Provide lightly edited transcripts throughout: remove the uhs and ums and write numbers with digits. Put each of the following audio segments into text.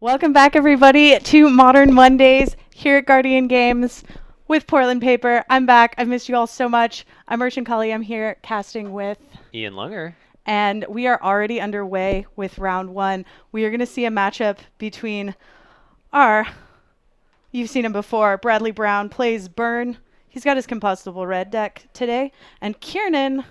Welcome back, everybody, to Modern Mondays here at Guardian Games with Portland Paper. I'm back. I've missed you all so much. I'm Merchant Cully. I'm here casting with, Ian Lunger. and we are already underway with round one. We are going to see a matchup between our, you've seen him before, Bradley Brown plays Burn. He's got his Combustible red deck today, and Kiernan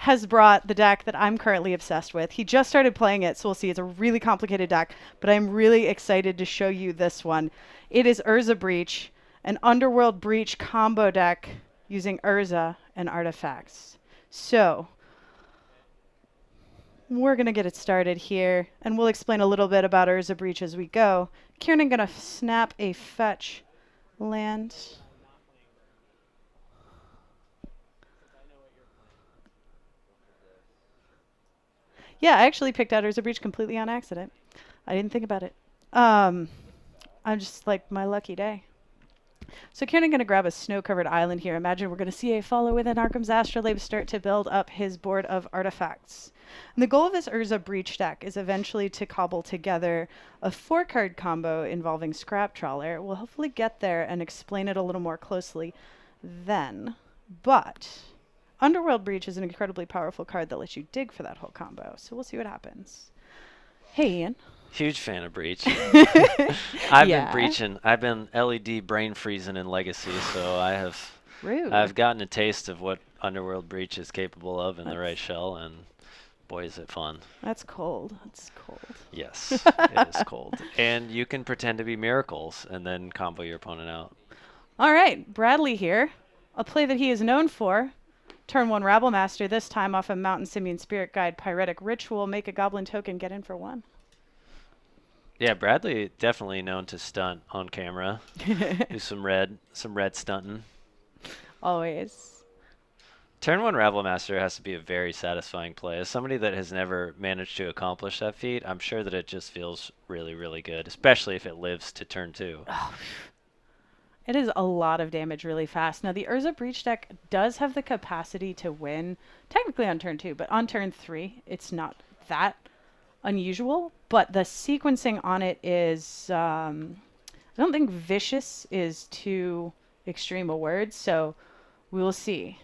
has brought the deck that I'm currently obsessed with. He just started playing it, so we'll see. It's a really complicated deck, but I'm really excited to show you this one. It is Urza Breach, an Underworld Breach combo deck using Urza and artifacts. So, we're going to get it started here, and we'll explain a little bit about Urza Breach as we go. Kieran going to snap a fetch land. Yeah, I actually picked out Urza Breach completely on accident. I didn't think about it. I'm just like my lucky day. So Kieran going to grab a snow-covered island here. Imagine we're going to see a follow within Arkham's Astrolabe start to build up his board of artifacts. And the goal of this Urza Breach deck is eventually to cobble together a 4-card combo involving Scrap Trawler. We'll hopefully get there and explain it a little more closely then. But Underworld Breach is an incredibly powerful card that lets you dig for that whole combo. So we'll see what happens. Hey, Ian. Huge fan of Breach. I've Yeah. been breaching. I've been LED brain freezing in Legacy, so Rude. I've gotten a taste of what Underworld Breach is capable of in the right That's shell, and boy is it fun. that's cold. That's cold. Yes, it is cold. And you can pretend to be miracles and then combo your opponent out. All right, Bradley here. A play that he is known for. Turn 1 Rabble Master, this time off a Mountain Simian Spirit Guide Pyretic Ritual. Make a Goblin token, get in for 1. Yeah, Bradley definitely known to stunt on camera. Do some red stunting. Always. Turn 1 Rabble Master has to be a very satisfying play. As somebody that has never managed to accomplish that feat, I'm sure that it just feels really, really good, especially if it lives to turn 2. It is a lot of damage really fast. Now, the Urza Breach deck does have the capacity to win, technically on turn 2, but on turn 3, it's not that unusual. But the sequencing on it is, I don't think vicious is too extreme a word, so we will see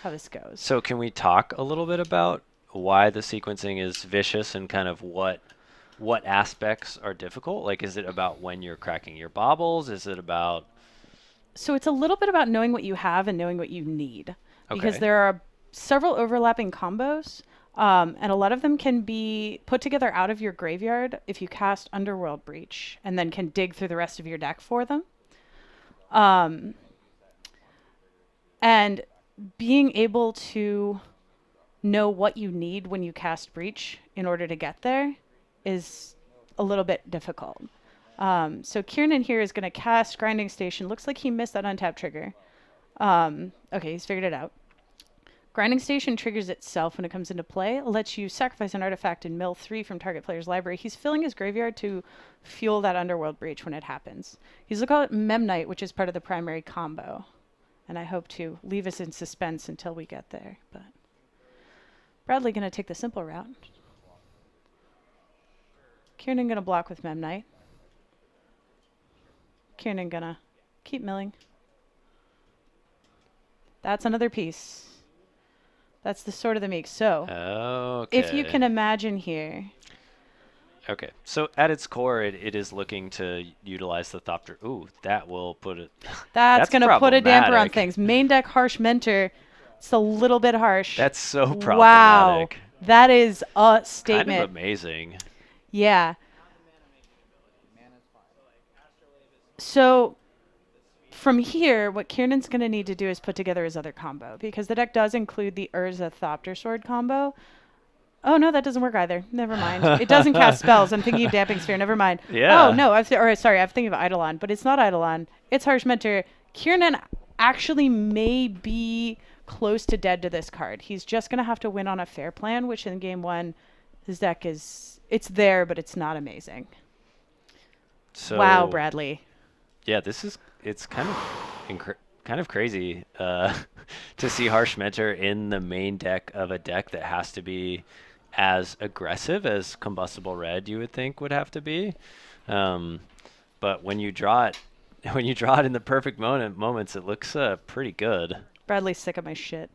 how this goes. So can we talk a little bit about why the sequencing is vicious and kind of what aspects are difficult? Like, is it about when you're cracking your baubles? Is it about... So it's a little bit about knowing what you have and knowing what you need, because Okay. there are several overlapping combos, and a lot of them can be put together out of your graveyard if you cast Underworld Breach, and then can dig through the rest of your deck for them. Um, and being able to know what you need when you cast Breach in order to get there is a little bit difficult. So Kieran here is going to cast Grinding Station. Looks like he missed that untap trigger. Okay, he's figured it out. Grinding Station triggers itself when it comes into play. It lets you sacrifice an artifact and mill 3 from target player's library. He's filling his graveyard to fuel that Underworld Breach when it happens. He's looking at Memnite, which is part of the primary combo. And I hope to leave us in suspense until we get there. But Bradley going to take the simple route. Kieran going to block with Memnite. Kieran gonna keep milling. That's another piece. That's the Sword of the Meek. So, Okay. if you can imagine here. Okay. So at its core, it is looking to utilize the Thopter. Ooh, that will put it... That's going to put a damper on problematic. things. Main deck Harsh Mentor. It's a little bit harsh. That's so Wow. problematic. That is a Kind statement. of amazing. Yeah. So from here, what Kieran's going to need to do is put together his other combo, because the deck does include the Urza Thopter Sword combo. Oh, no, that doesn't work either. Never mind. It doesn't cast spells. I'm thinking of Damping Sphere. Never mind. Yeah. Oh, no. Sorry, I'm thinking of Eidolon, but it's not Eidolon. It's Harsh Mentor. Kieran actually may be close to dead to this card. He's just going to have to win on a fair plan, which in game 1, his deck is... It's there, but it's not amazing. So, Wow, Bradley. Yeah, it's kind of crazy to see Harsh Mentor in the main deck of a deck that has to be as aggressive as Combustible Red, you would think would have to be. Um, but when you draw it, when you draw it in the perfect moments, it looks pretty good. Bradley's sick of my shit.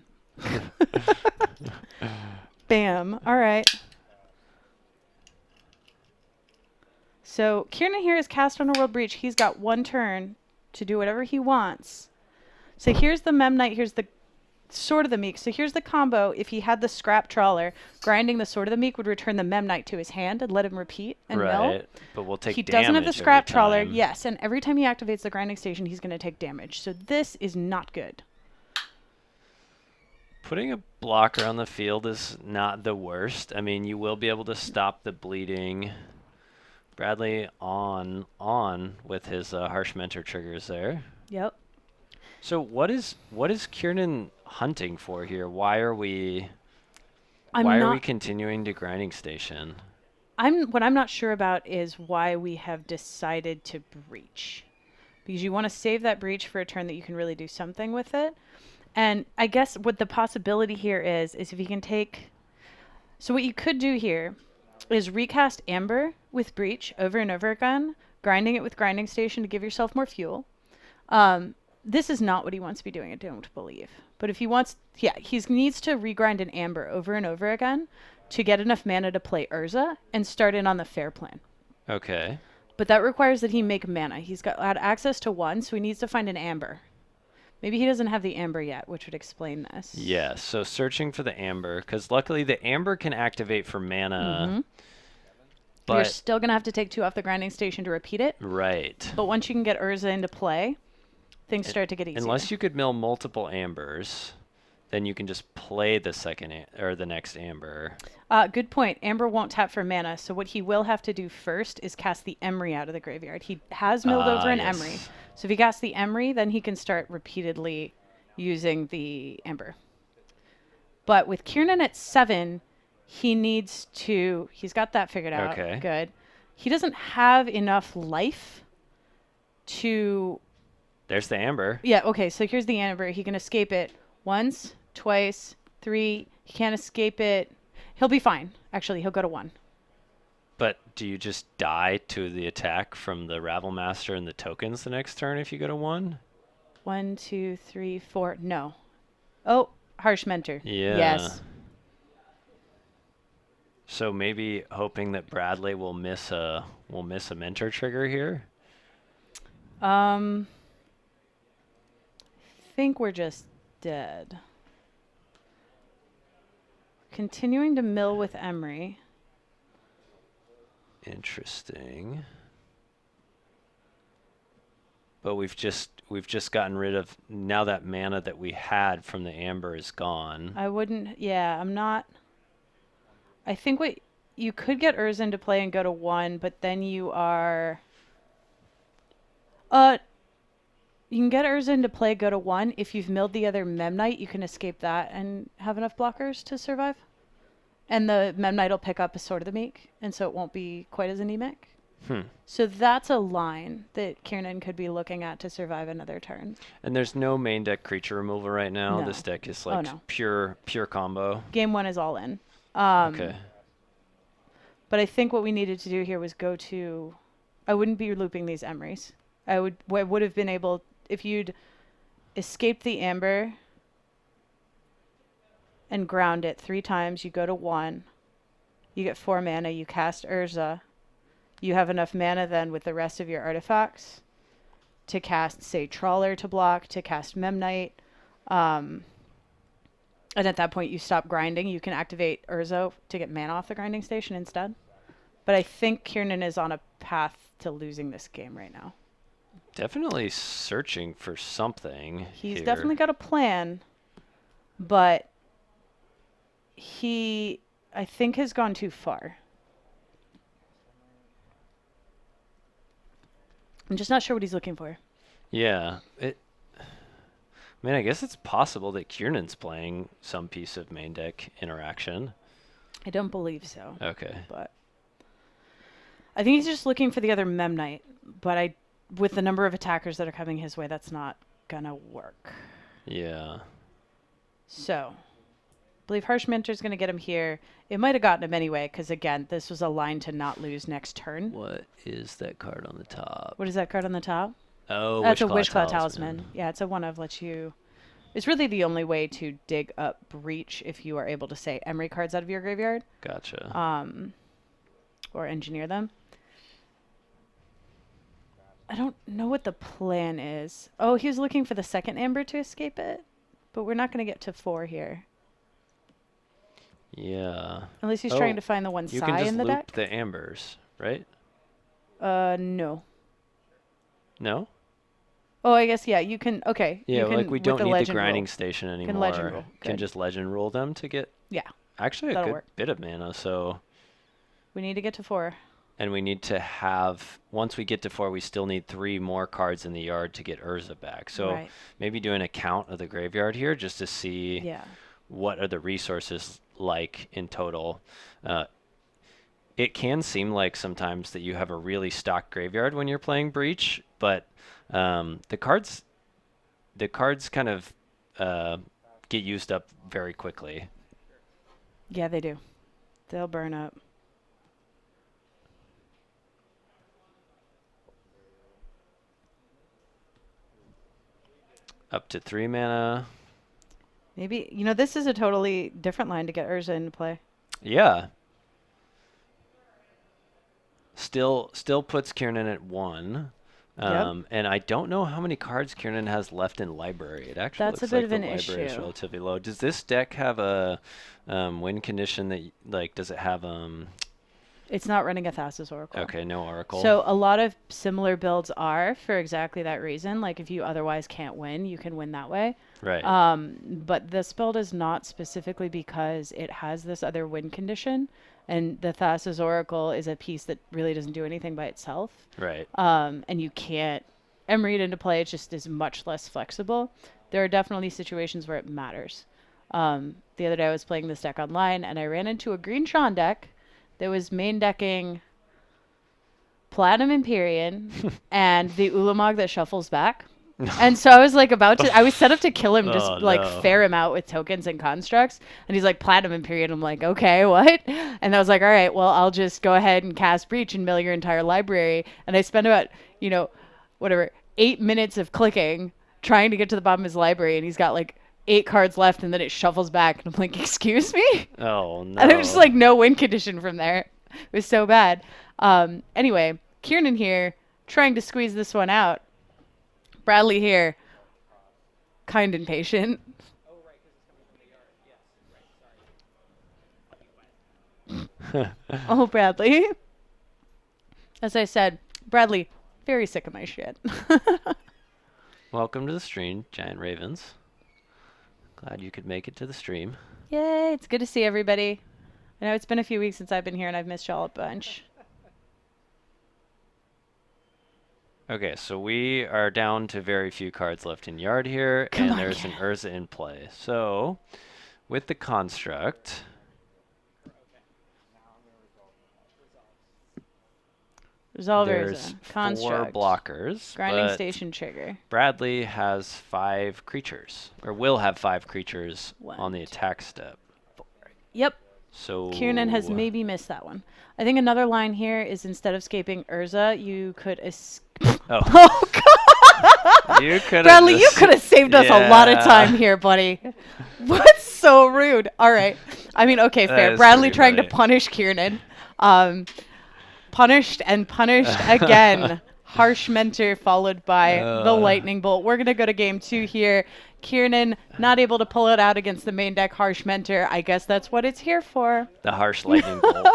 Bam. All right. So Kieran here is cast on a World Breach. He's got one turn to do whatever he wants. So here's the Memnite. Here's the Sword of the Meek. So here's the combo. If he had the Scrap Trawler, grinding the Sword of the Meek would return the Memnite to his hand and let him repeat and mill. Right, but we'll take He damage doesn't have the every Scrap Trawler. time. Yes, and every time he activates the grinding station, he's going to take damage. So this is not good. Putting a blocker on the field is not the worst. I mean, you will be able to stop the bleeding. Bradley on with his harsh mentor triggers there. Yep. So what is Kiernan hunting for here? Why are we continuing to grinding station? What I'm not sure about is why we have decided to breach. Because you want to save that breach for a turn that you can really do something with it. And I guess what the possibility here is if you can take... So what you could do here is recast Amber with Breach over and over again, grinding it with Grinding Station to give yourself more fuel. This is not what he wants to be doing, I don't believe. But if he wants... Yeah, he needs to regrind an Amber over and over again to get enough mana to play Urza and start in on the fair plan. Okay. But that requires that he make mana. He's got access to one, so he needs to find an Amber. Maybe he doesn't have the Amber yet, which would explain this. Yeah, so searching for the Amber, because luckily the Amber can activate for mana. But you're still going to have to take 2 off the grinding station to repeat it. Right. But once you can get Urza into play, things start to get easier. Unless you could mill multiple Ambers, then you can just play the or the next Amber. Good point. Amber won't tap for mana, so what he will have to do first is cast the Emery out of the graveyard. He has milled over an Emery. So if he casts the Emery, then he can start repeatedly using the Amber. But with Kiernan at 7, he needs to... He's got that figured out. Okay. Good. He doesn't have enough life to... There's the Amber. Yeah, okay, so here's the Amber. He can escape it once, twice, 3. He can't escape it. He'll be fine. Actually, he'll go to 1. But do you just die to the attack from the Ravel Master and the tokens the next turn if you go to 1? 1, 2, 3, 4. No. Oh, Harsh Mentor. Yeah. Yes. So maybe hoping that Bradley will miss a mentor trigger here. I think we're just dead. Continuing to mill with Emery. Interesting. But we've just gotten rid of, now that mana that we had from the Amber is gone. I wouldn't, yeah, I'm not. I think you could get Urza into play and go to 1, but then you are... You can get Urza into play, go to 1. If you've milled the other Memnite, you can escape that and have enough blockers to survive. And the Memnite will pick up a Sword of the Meek, and so it won't be quite as anemic. So that's a line that Kiernan could be looking at to survive another turn. And there's no main deck creature removal right now. No. This deck is like pure combo. Game 1 is all in. Okay. But I think what we needed to do here was go to... I wouldn't be looping these Emerys. I would have been able... If you'd escaped the Amber and ground it 3 times, you go to 1. You get 4 mana. You cast Urza. You have enough mana then with the rest of your artifacts to cast, say, Trawler to block, to cast Memnite. And at that point, you stop grinding. You can activate Urza to get mana off the grinding station instead. But I think Kiernan is on a path to losing this game right now. Definitely searching for something. He's definitely got a plan, but he, I think, has gone too far. I'm just not sure what he's looking for. Yeah. I mean, I guess it's possible that Kiernan's playing some piece of main deck interaction. I don't believe so. Okay. But I think he's just looking for the other Memnite. But with the number of attackers that are coming his way, that's not gonna work. Yeah. So believe Harsh Mentor's going to get him here. It might have gotten him anyway, because again, this was a line to not lose next turn. What is that card on the top? What is that card on the top? Oh, That's a Witchclaw Witchclaw Talisman. Yeah, it's a one of lets you. It's really the only way to dig up Breach if you are able to say Emery cards out of your graveyard. Gotcha. Or engineer them. I don't know what the plan is. Oh, he was looking for the second Amber to escape it, but we're not going to get to 4 here. Yeah. Unless he's trying to find the one You Psy can just in the loop deck. the ambers, right? No. No? Oh, I guess, yeah, you can, okay. Yeah, you can, like we with don't need the grinding rule. station anymore. Can legend rule. Can Good. just legend rule them to get Yeah, actually a that'll good work. bit of mana, so We need to get to 4. and we need to have once we get to 4 we still need 3 more cards in the yard to get Urza back. So Right. maybe doing a count of the graveyard here just to see Yeah. what are the resources like in total. It can seem like sometimes that you have a really stocked graveyard when you're playing Breach, but the cards kind of get used up very quickly. Yeah, they do. They'll burn up. Up to 3 mana. Maybe, this is a totally different line to get Urza into play. Yeah. Still puts Kiernan at 1. Yep. And I don't know how many cards Kiernan has left in library. It actually That's looks a bit like of the an library is issue. relatively low. Does this deck have a win condition that, like, does it have It's not running a Thassa's Oracle. okay, no Oracle. So a lot of similar builds are for exactly that reason. Like if you otherwise can't win, you can win that way. Right. But this build is not specifically because it has this other win condition. And the Thassa's Oracle is a piece that really doesn't do anything by itself. Right. And you can't Emery it into play. It just is much less flexible. There are definitely situations where it matters. The other day I was playing this deck online and I ran into a green Sean deck that was main decking Platinum Empyrean and the Ulamog that shuffles back. And so I was like I was set up to kill him, just fair him out with tokens and constructs. And he's like, Platinum Empyrean. I'm like, okay, what? And I was like, all right, well, I'll just go ahead and cast Breach and mill your entire library. And I spent about, 8 minutes of clicking, trying to get to the bottom of his library. And he's got like 8 cards left, and then it shuffles back. And I'm like, excuse me? Oh, no. And I'm just like, no win condition from there. It was so bad. Anyway, Kiernan here, trying to squeeze this one out. Bradley here, kind and patient. Oh, Bradley. As I said, Bradley, very sick of my shit. Welcome to the stream, Giant Ravens. Glad you could make it to the stream. Yay, it's good to see everybody. I know it's been a few weeks since I've been here and I've missed y'all a bunch. Okay, so we are down to very few cards left in yard here, and there's an Urza in play. So, with the construct, Resolve there's Urza. Construct. 4 blockers. Grinding Station trigger. Bradley has 5 creatures, or will have 5 creatures 1, on the attack step. 4. Yep. So Kiernan has maybe missed that one. I think another line here is instead of escaping Urza, you could Oh. Oh, God! You could Bradley, you could have saved us a lot of time here, buddy. What's so rude? All right. I mean, okay, fair. Bradley trying to punish Kiernan. Punished and punished again. Harsh Mentor followed by the Lightning Bolt. We're going to go to game 2 here. Kiernan not able to pull it out against the main deck Harsh Mentor. I guess that's what it's here for. The Harsh Lightning Bolt.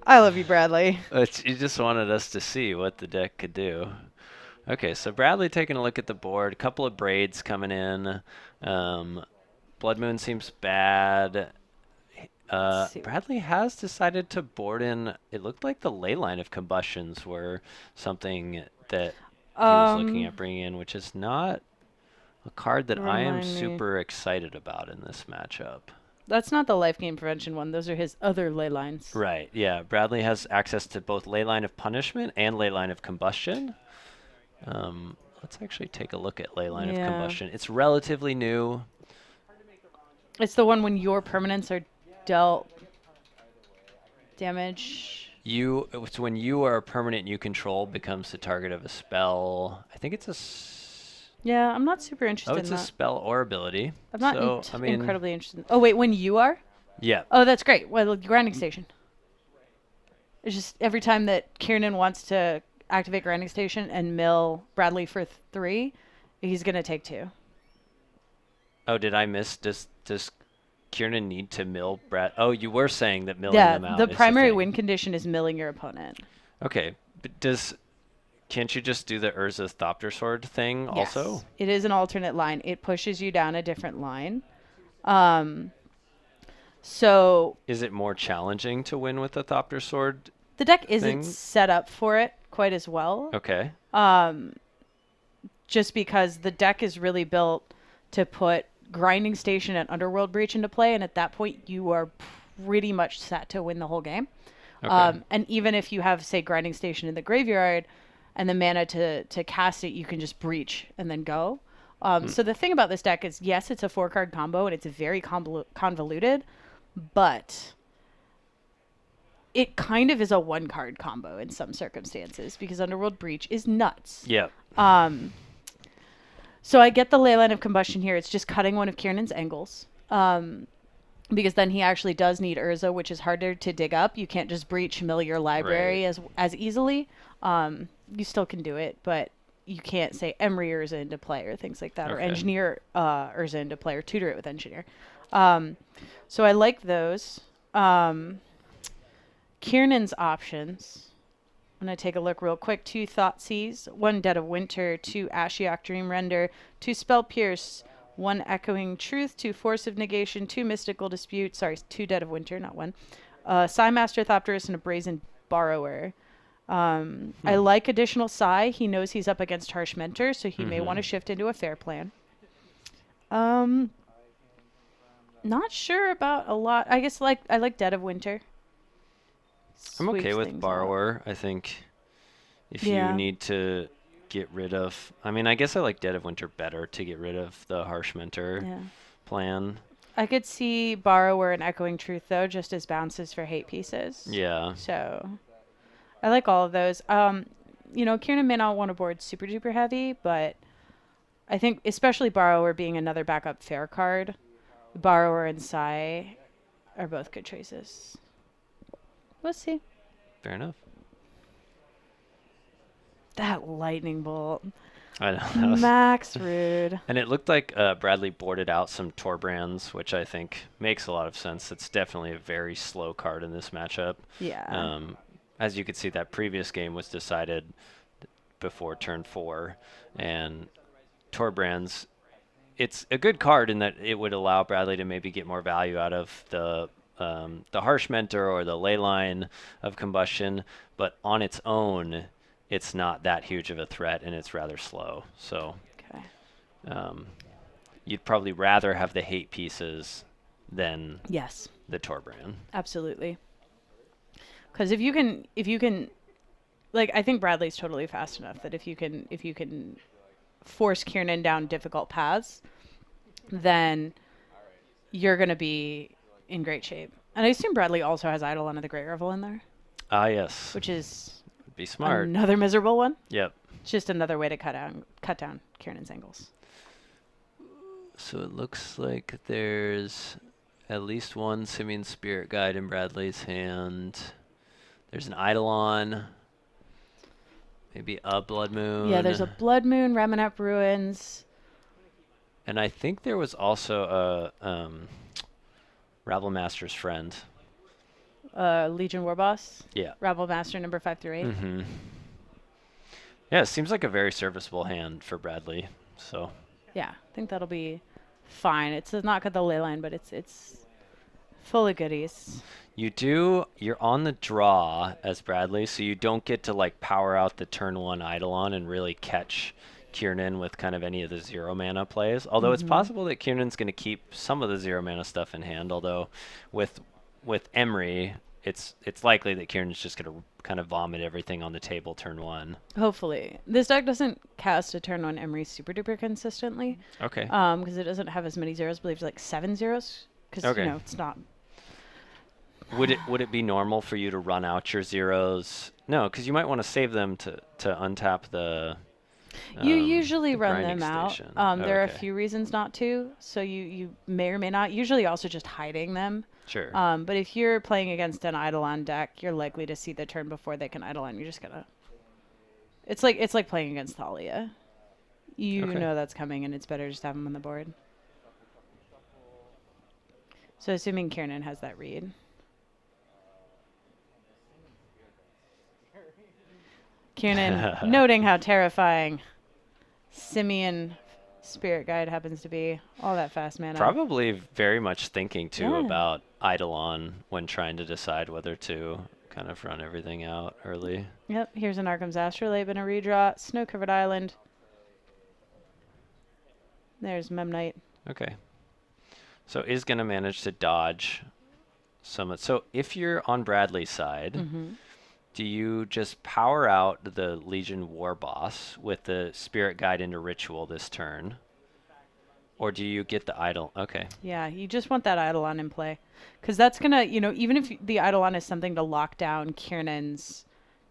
I love you, Bradley. You just wanted us to see what the deck could do. Okay, so Bradley taking a look at the board. A couple of braids coming in. Blood Moon seems bad. Bradley has decided to board in. It looked like the Leyline of Combustions were something that he was looking at bringing in, which is not a card that I am super excited about in this matchup. That's not the life gain prevention one. Those are his other ley lines. Right, yeah. Bradley has access to both Leyline of Punishment and Leyline of Combustion. Let's actually take a look at Leyline of Combustion. It's relatively new. It's the one when your permanents are dealt damage. It's when you are a permanent you control becomes the target of a spell. I think it's Yeah, I'm not super oh, interested in it's a that. spell or ability. I'm not So, I mean, incredibly interested. Oh, wait, when you are? yeah. Oh, that's great. Well, grinding station. It's just every time that Kieran wants to activate grinding station and mill Bradley for 3, he's going to take 2. Oh, did I miss? Does Kiernan need to mill Brad? Oh, you were saying that milling Yeah, them the out is the primary thing. win condition is milling your opponent. Okay, but can't you just do the Urza Thopter Sword thing also? Yes. It is an alternate line. It pushes you down a different line. Um, so Is it more challenging to win with the Thopter Sword the deck isn't thing? set up for it quite as well. Okay. Just because the deck is really built to put grinding station and underworld breach into play, and at that point you are pretty much set to win the whole game. Okay. And even if you have, say, grinding station in the graveyard and the mana to cast it, you can just breach and then go. So the thing about this deck is, yes, it's a 4-card combo and it's very convoluted, but it kind of is a 1-card combo in some circumstances because Underworld Breach is nuts. Yep. So I get the ley line of combustion here. It's just cutting one of Kiernan's angles. Because then he actually does need Urza, which is harder to dig up. You can't just breach mill your library Right. as easily. You still can do it, but you can't say Emery Urza into play or things like that, or Okay. engineer Urza into play, or tutor it with engineer. So I like those. Kiernan's options. I'm going to take a look real quick. 2 Thoughtseize, 1 Dead of Winter, 2 Ashiok Dream Render, 2 Spell Pierce, 1 Echoing Truth, 2 Force of Negation, 2 Mystical Dispute, 2 Dead of Winter, not 1. Psymaster Thopterus and a Brazen Borrower. I like additional Psy. He knows he's up against Harsh Mentor, so he may want to shift into a Fair Plan. Not sure about a lot. I guess I like Dead of Winter. I'm okay Sweeps with things up. Borrower. I think if Yeah. you need to get rid of, I mean, I guess I like Dead of Winter better to get rid of the Harsh Mentor Yeah. plan. I could see Borrower and Echoing Truth, though, just as bounces for hate pieces. Yeah. So I like all of those. Kieran may not want to board super duper heavy, but I think especially Borrower being another backup fair card, Borrower and Psy are both good choices. We'll see. Fair enough. That lightning bolt. I know. That was, Max Rude. and it looked like Bradley boarded out some Torbrands, which I think makes a lot of sense. It's definitely a very slow card in this matchup. Yeah. As you could see, that previous game was decided before turn 4, and Torbrands, it's a good card in that it would allow Bradley to maybe get more value out of the Harsh Mentor or the Ley Line of Combustion, but on its own, it's not that huge of a threat, and it's rather slow. So Okay. you'd probably rather have the hate pieces than Yes. the Torbrand. Absolutely. Because if you can, like, I think Bradley's totally fast enough that if you can force Kiernan down difficult paths, then you're gonna be in great shape. And I assume Bradley also has Eidolon of the Great Revel in there, Ah, yes. which is Would be smart. another miserable one. Yep. It's just another way to cut down Kiernan's angles. So it looks like there's at least one Simian Spirit Guide in Bradley's hand. There's an Eidolon. Maybe a Blood Moon. Yeah, there's a Blood Moon, Reminap Ruins. And I think there was also a Rabble Master's Friend. Legion Warboss. Yeah. Rabble Master number 5 through 8. Mm-hmm. Yeah, it seems like a very serviceable hand for Bradley. So Yeah, I think that'll be fine. It's not got the ley line, but it's full of goodies. you're on the draw as Bradley, so you don't get to like power out the turn 1 Eidolon and really catch Kiernan with kind of any of the 0 mana plays. Although it's possible that Kiernan's going to keep some of the 0 mana stuff in hand, although with Emery, it's likely that Kiernan's just going to kind of vomit everything on the table turn 1. Hopefully. This deck doesn't cast a turn 1 Emery super duper consistently. Okay. Because it doesn't have as many zeros. I believe it's like 7 zeros because Okay. it's not. Would it be normal for you to run out your zeros? No, because you might want to save them to untap You usually the run grinding them out. station. There are a Okay. few reasons not to, so you may or may not. Usually also just hiding them. Sure. But if you're playing against an Eidolon deck, you're likely to see the turn before they can Eidolon. You're just gonna. It's like playing against Thalia. You Okay. know that's coming, and it's better just to have them on the board. So assuming Kiernan has that read. Kiernan noting how terrifying Simian Spirit Guide happens to be. All that fast mana. Probably very much thinking too Yeah. about Eidolon when trying to decide whether to kind of run everything out early. Yep, here's an Arkham's Astrolabe and a redraw. Snow-covered island. There's Memnite. Okay. So is going to manage to dodge some. So if you're on Bradley's side, Mm-hmm. do you just power out the Legion War Boss with the Spirit Guide into Ritual this turn? Or do you get the Idol? Okay. Yeah, you just want that Eidolon in play. Because that's going to, even if the Eidolon is something to lock down Kiernan's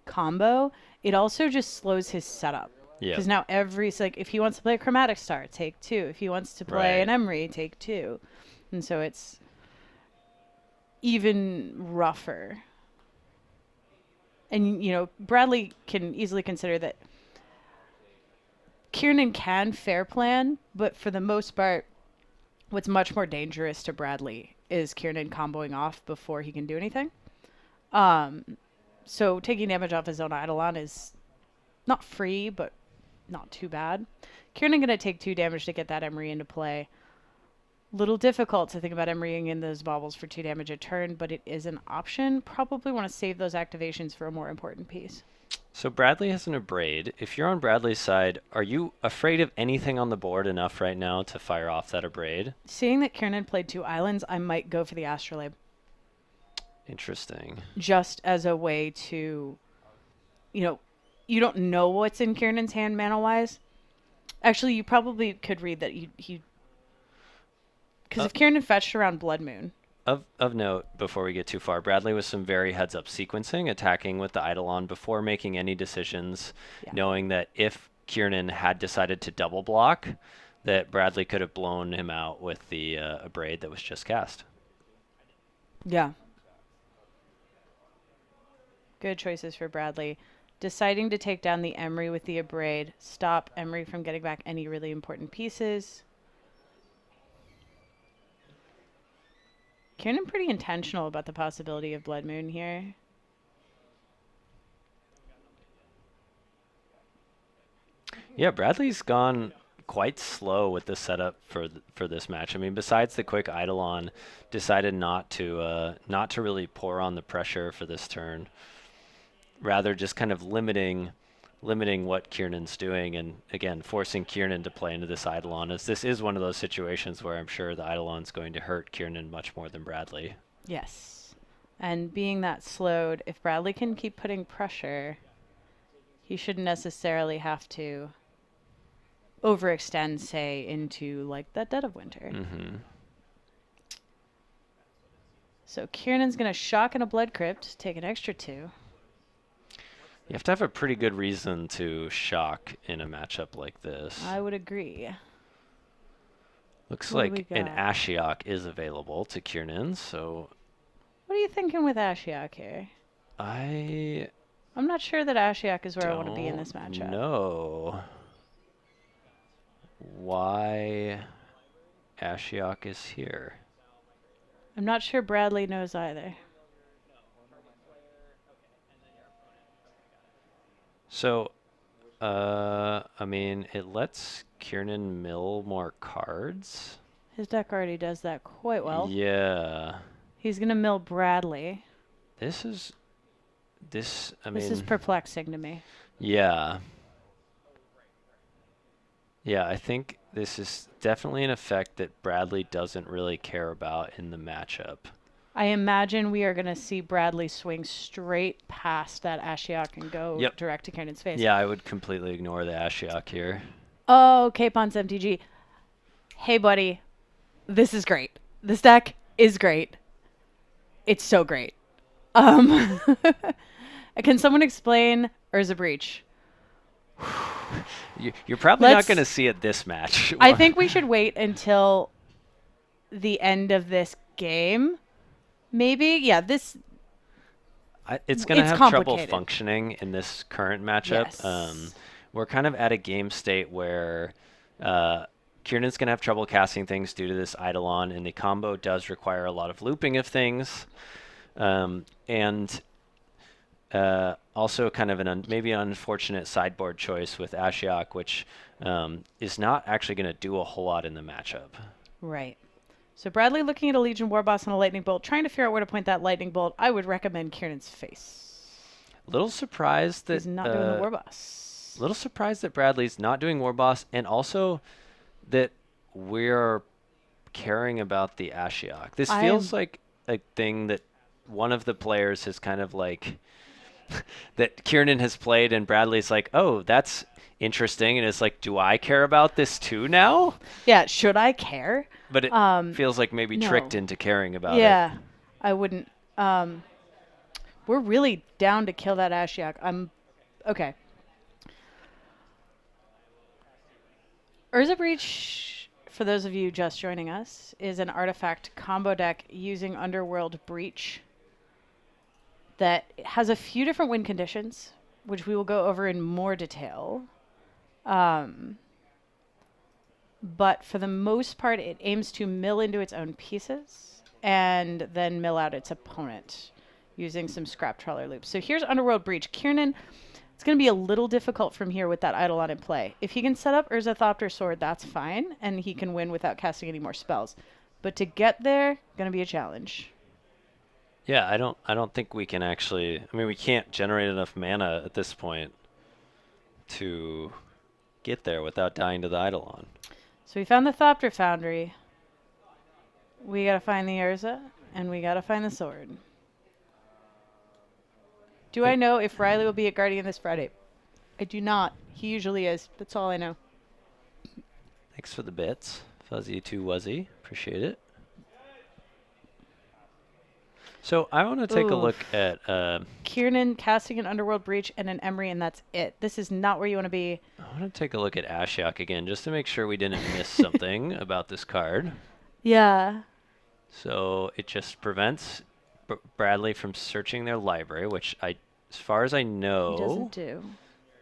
combo, it also just slows his setup. Yeah. Because now so like, if he wants to play a Chromatic Star, take 2. If he wants to play an Right. Emery, take 2. And so it's even rougher. And, Bradley can easily consider that Kiernan can fair plan, but for the most part, what's much more dangerous to Bradley is Kiernan comboing off before he can do anything. So taking damage off his own Eidolon is not free, but not too bad. Kiernan going to take 2 damage to get that Emery into play. Little difficult to think about Emerying in those baubles for 2 damage a turn, but it is an option. Probably want to save those activations for a more important piece. So Bradley has an Abrade. If you're on Bradley's side, are you afraid of anything on the board enough right now to fire off that Abrade? Seeing that Kiernan played 2 islands, I might go for the Astrolabe. Interesting. Just as a way to, you don't know what's in Kiernan's hand mana-wise. Actually, you probably could read that he because if Kiernan fetched around Blood Moon. Of note, before we get too far, Bradley with some very heads-up sequencing, attacking with the Eidolon before making any decisions, knowing that if Kiernan had decided to double block, that Bradley could have blown him out with the Abrade that was just cast. Yeah. Good choices for Bradley. Deciding to take down the Emery with the Abrade, stop Emery from getting back any really important pieces. Kiernan pretty intentional about the possibility of Blood Moon here. Yeah, Bradley's gone quite slow with the setup for this match. I mean, besides the quick Eidolon, decided not to really pour on the pressure for this turn. Rather, just kind of limiting what Kiernan's doing, and again, forcing Kiernan to play into this Eidolon, as this is one of those situations where I'm sure the Eidolon's going to hurt Kiernan much more than Bradley. Yes. And being that slowed, if Bradley can keep putting pressure, he shouldn't necessarily have to overextend, say, into like that Dead of Winter. Mm-hmm. So Kiernan's going to shock in a Blood Crypt, take an extra 2. You have to have a pretty good reason to shock in a matchup like this. I would agree. Looks What do like we an got? Ashiok is available to Kiernan, so What are you thinking with Ashiok here? I I'm not sure that Ashiok is where I want to be in this don't matchup. know why Ashiok is here. I'm not sure Bradley knows either. So, I mean, it lets Kiernan mill more cards. His deck already does that quite well. Yeah. He's going to mill Bradley. I mean, This is perplexing to me. yeah. Yeah, I think this is definitely an effect that Bradley doesn't really care about in the matchup. I imagine we are going to see Bradley swing straight past that Ashiok and go Yep. direct to Kiernan's face. Yeah, I would completely ignore the Ashiok here. Oh, Capon's MTG. Hey, buddy. This is great. This deck is great. It's so great. Um, can someone explain Urza Breach? You're probably not going to Let's. see it this match. I think we should wait until the end of this game. Maybe. Yeah, this. It's going to It's have trouble complicated. functioning in this current matchup. Yes. We're kind of at a game state where Kieran's going to have trouble casting things due to this Eidolon, and the combo does require a lot of looping of things. And also kind of maybe an unfortunate sideboard choice with Ashiok, which is not actually going to do a whole lot in the matchup. Right. So Bradley looking at a Legion Warboss and a Lightning Bolt, trying to figure out where to point that Lightning Bolt. I would recommend Kieran's face. Little surprised that He's not doing the Warboss. little surprised that Bradley's not doing Warboss, and also that we're caring about the Ashiok. This feels like a thing that one of the players has kind of like that Kieran has played, and Bradley's like, oh, that's interesting, and it's like, do I care about this too now? Yeah, should I care? But it feels like maybe no. tricked into caring about it. Yeah, I wouldn't. We're really down to kill that Ashiok. Okay. Urza Breach, for those of you just joining us, is an artifact combo deck using Underworld Breach that has a few different win conditions, which we will go over in more detail. But for the most part, it aims to mill into its own pieces and then mill out its opponent using some scrap trawler loops. So here's Underworld Breach. Kieran, it's going to be a little difficult from here with that Eidolon in play. If he can set up Urza Thopter Sword, that's fine, and he can win without casting any more spells. But to get there, going to be a challenge. Yeah, I don't think we can actually. I mean, we can't generate enough mana at this point to get there without dying to the Eidolon. So we found the Thopter Foundry. We got to find the Urza, and we got to find the sword. Do I know if Riley will be at Guardian this Friday? I do not. He usually is. That's all I know. Thanks for the bits, Fuzzy to Wuzzy. Appreciate it. So I want to take a look at Kieran casting an Underworld Breach and an Emery, and that's it. This is not where you want to be. I want to take a look at Ashiok again, just to make sure we didn't miss something about this card. Yeah. So it just prevents Bradley from searching their library, which as far as I know, He doesn't do.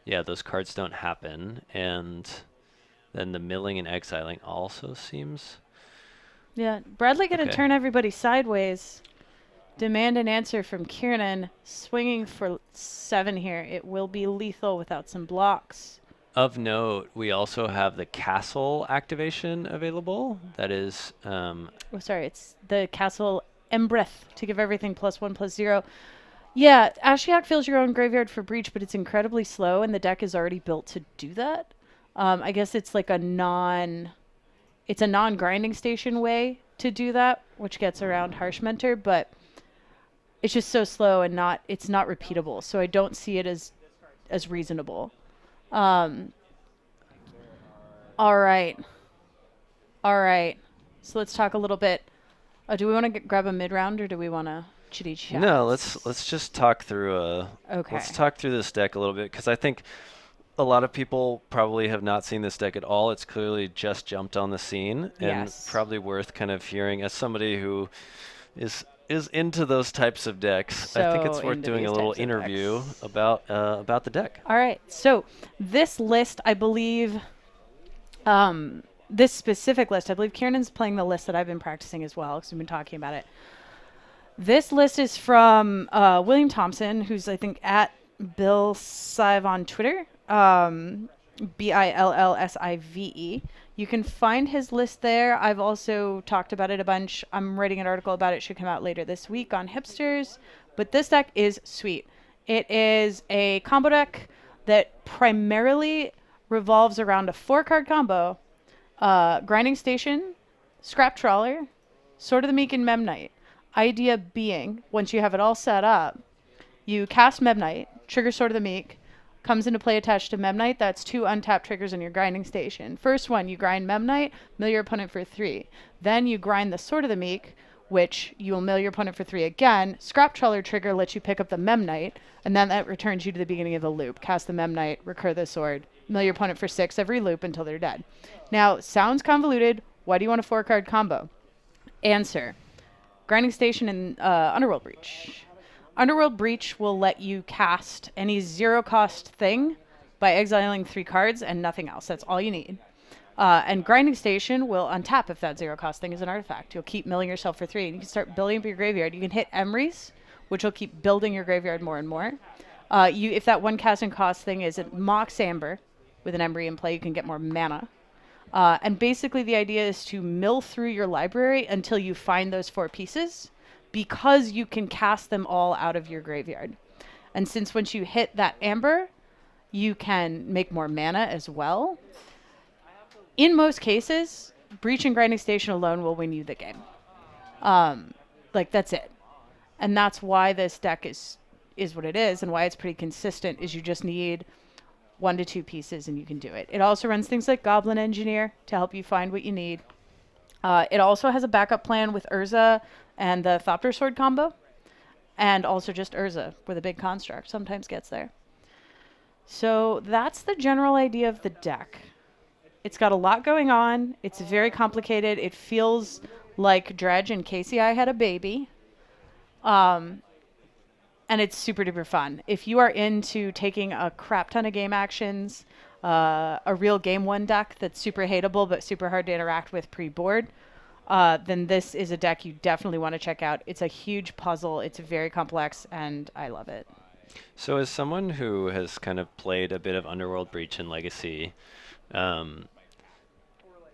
Yeah, those cards don't happen, and then the milling and exiling also seems. Yeah, Bradley gonna turn everybody sideways. Demand an answer from Kieran. Swinging for 7 here. It will be lethal without some blocks. Of note, we also have the castle activation available. That is. It's the castle Embreth to give everything +1/+0. Yeah, Ashiok fills your own graveyard for Breach, but it's incredibly slow, and the deck is already built to do that. I guess it's like a non-grinding station way to do that, which gets around Harsh Mentor, but it's just so slow and it's not repeatable. So I don't see it as reasonable. All right. So let's talk a little bit. Do we want to grab a mid round, or do we want to chitty chat? No, let's just talk through let's talk through this deck a little bit, because I think a lot of people probably have not seen this deck at all. It's clearly just jumped on the scene, and probably worth kind of hearing as somebody who is into those types of decks. So I think it's worth doing a little interview about the deck. All right. So this list, I believe, this specific list, I believe Kieran's playing the list that I've been practicing as well, because we've been talking about it. This list is from William Thompson, who's, I think, at Bill Sive on Twitter, Billsive. You can find his list there. I've also talked about it a bunch. I'm writing an article about it. It should come out later this week on Hipsters. But this deck is sweet. It is a combo deck that primarily revolves around a 4-card combo, Grinding Station, Scrap Trawler, Sword of the Meek, and Memnite. Idea being, once you have it all set up, you cast Memnite, trigger Sword of the Meek, comes into play attached to Memnite. That's 2 untapped triggers in your Grinding Station. First one, you grind Memnite, mill your opponent for 3. Then you grind the Sword of the Meek, which you will mill your opponent for 3 again. Scrap Trawler trigger lets you pick up the Memnite, and then that returns you to the beginning of the loop. Cast the Memnite, recur the sword, mill your opponent for 6 every loop until they're dead. Now, sounds convoluted. Why do you want a 4-card combo? Answer. Grinding Station and Underworld Breach. Underworld Breach will let you cast any 0-cost thing by exiling 3 cards and nothing else. That's all you need. And Grinding Station will untap if that 0-cost thing is an artifact. You'll keep milling yourself for 3, and you can start building up your graveyard. You can hit Emeries, which will keep building your graveyard more and more. If that 1 casting cost thing is a Mox Amber with an Emery in play, you can get more mana. And basically the idea is to mill through your library until you find those 4 pieces, because you can cast them all out of your graveyard. And since once you hit that Amber, you can make more mana as well. In most cases, Breach and Grinding Station alone will win you the game. That's it. And that's why this deck is what it is, and why it's pretty consistent, is you just need 1 to 2 pieces and you can do it. It also runs things like Goblin Engineer to help you find what you need. It also has a backup plan with Urza and the Thopter Sword combo, and also just Urza, where the big construct sometimes gets there. So that's the general idea of the deck. It's got a lot going on. It's very complicated. It feels like Dredge and KCI had a baby. And it's super duper fun. If you are into taking a crap ton of game actions, a real game 1 deck that's super hateable but super hard to interact with pre-board, then this is a deck you definitely want to check out. It's a huge puzzle. It's very complex, and I love it. So as someone who has kind of played a bit of Underworld Breach and Legacy,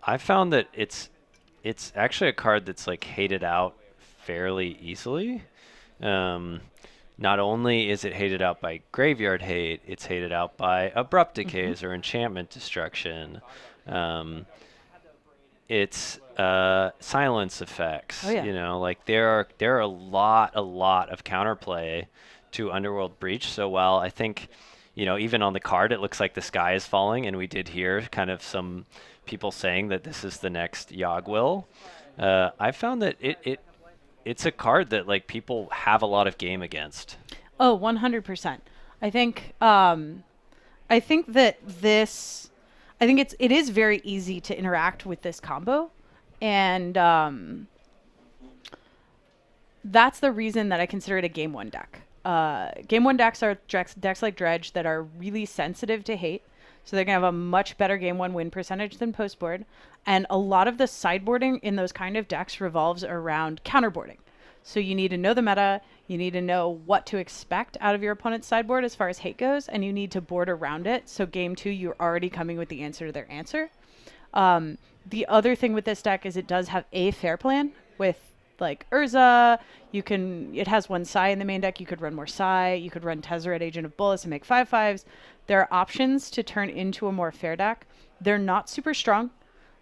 I found that it's actually a card that's like hated out fairly easily. Not only is it hated out by graveyard hate, it's hated out by abrupt decays or enchantment destruction. It's silence effects. Oh, yeah. You know, like there are a lot of counterplay to Underworld Breach. So while I think, you know, even on the card it looks like the sky is falling, and we did hear kind of some people saying that this is the next Yogg-Will, I found that it's a card that like people have a lot of game against. Oh, 100%. I think that it is very easy to interact with this combo, and that's the reason that I consider it a game 1 deck. Game 1 decks are decks like Dredge that are really sensitive to hate, so they're going to have a much better game 1 win percentage than postboard. And a lot of the sideboarding in those kind of decks revolves around counterboarding. So you need to know the meta, you need to know what to expect out of your opponent's sideboard as far as hate goes, and you need to board around it. So game 2, you're already coming with the answer to their answer. The other thing with this deck is it does have a fair plan with like Urza. It has 1 Psy in the main deck. You could run more Psy. You could run Tezzeret, Agent of Bullets, and make 5/5s. There are options to turn into a more fair deck. They're not super strong,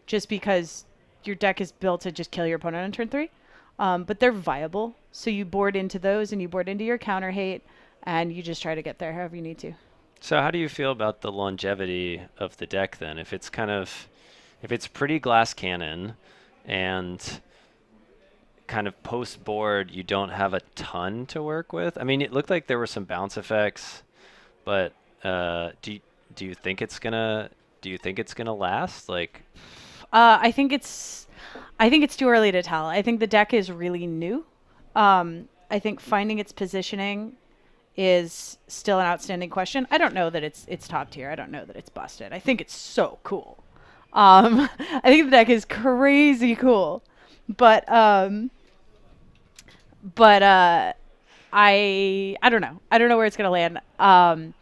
just because your deck is built to just kill your opponent on turn 3. But they're viable. So you board into those, and you board into your counter hate, and you just try to get there however you need to. So how do you feel about the longevity of the deck then? If it's pretty glass cannon and kind of post board you don't have a ton to work with. I mean, it looked like there were some bounce effects, but do you think it's gonna last? Like, I think it's too early to tell. I think the deck is really new. I think finding its positioning is still an outstanding question. I don't know that it's top tier. I don't know that it's busted. I think it's so cool. I think the deck is crazy cool, but I don't know. I don't know where it's gonna land. I'm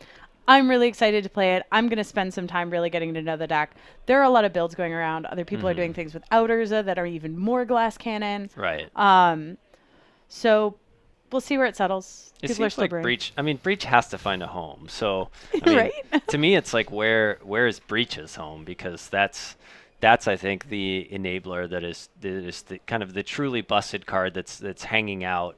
really excited to play it. I'm gonna spend some time really getting to know the deck. There are a lot of builds going around. Other people are doing things without Urza that are even more glass cannon. right. So we'll see where it settles. It People are seems still like brewing. Breach. I mean, Breach has to find a home. So, I mean, Right? to me, it's like where is Breach's home? Because that's I think the enabler that is the kind of the truly busted card that's hanging out,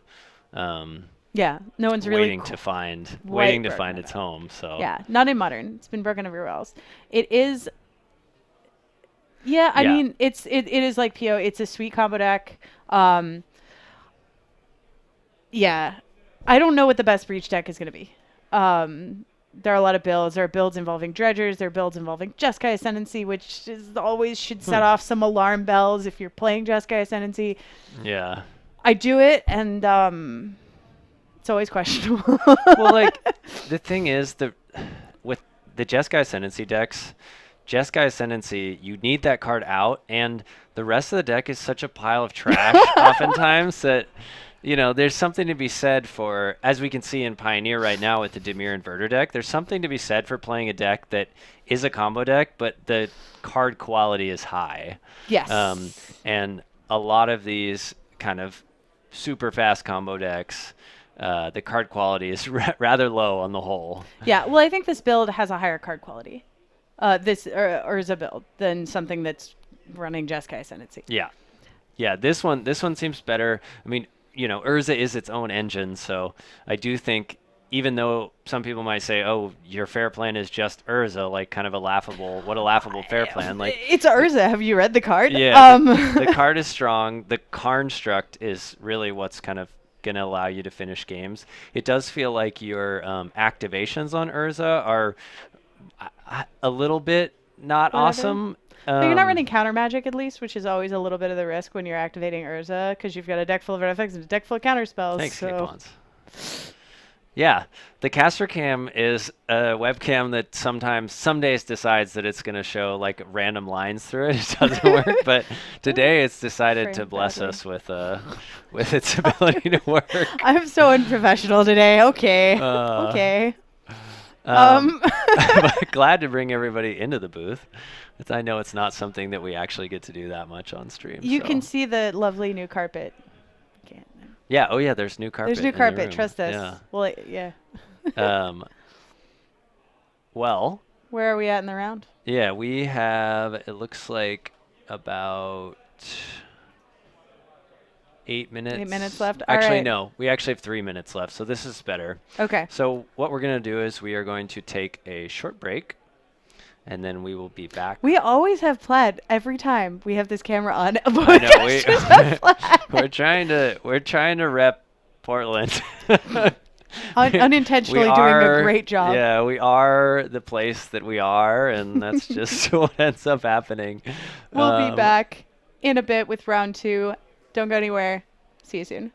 Yeah, no one's really waiting to find broken its it. home. So Yeah, not in Modern. It's been broken everywhere else. It is. Yeah, I Yeah. mean, it is like PO. It's a sweet combo deck. Yeah. I don't know what the best breach deck is going to be. There are a lot of builds. There are builds involving dredgers. There are builds involving Jeskai Ascendancy, which is always should set off some alarm bells if you're playing Jeskai Ascendancy. Yeah. I do it, and it's always questionable. Well, like the thing is, the with the Jeskai Ascendancy decks, Jeskai Ascendancy, you need that card out, and the rest of the deck is such a pile of trash oftentimes that, there's something to be said for, as we can see in Pioneer right now with the Dimir Inverter deck, there's something to be said for playing a deck that is a combo deck, but the card quality is high. Yes. And a lot of these kind of super fast combo decks, the card quality is rather low on the whole. Yeah, well, I think this build has a higher card quality, this Urza build, than something that's running Jeskai Ascendancy. Yeah. Yeah, this one seems better. I mean, Urza is its own engine, so I do think even though some people might say, "Oh, your fair plan is just Urza," like kind of a laughable fair plan. Like it's Urza. Have you read the card? Yeah, the card is strong. The construct is really what's kind of going to allow you to finish games. It does feel like your activations on Urza are a little bit not Whatever. awesome. But you're not running counter magic at least, which is always a little bit of the risk when you're activating Urza, because you've got a deck full of red effects and a deck full of counter spells. Thanks, so. Capons. Yeah, the caster cam is a webcam that some days decides that it's going to show like random lines through it. It doesn't work, but today it's decided to bless us with its ability to work. I'm so unprofessional today. Okay. Okay. But glad to bring everybody into the booth. I know it's not something that we actually get to do that much on stream. You can see the lovely new carpet. Yeah. Oh, yeah. There's new carpet. There's new carpet. Trust us. Yeah. Well, yeah. Well. Where are we at in the round? Yeah, we have. It looks like about 8 minutes. 8 minutes left. Actually, right. no. We actually have 3 minutes left, so this is better. Okay. So what we're gonna do is we are going to take a short break, and then we will be back. We always have plaid every time we have this camera on. I know we're trying to rep Portland. Unintentionally doing a great job. Yeah, we are the place that we are, and that's just what ends up happening. We'll be back in a bit with round 2. Don't go anywhere. See you soon.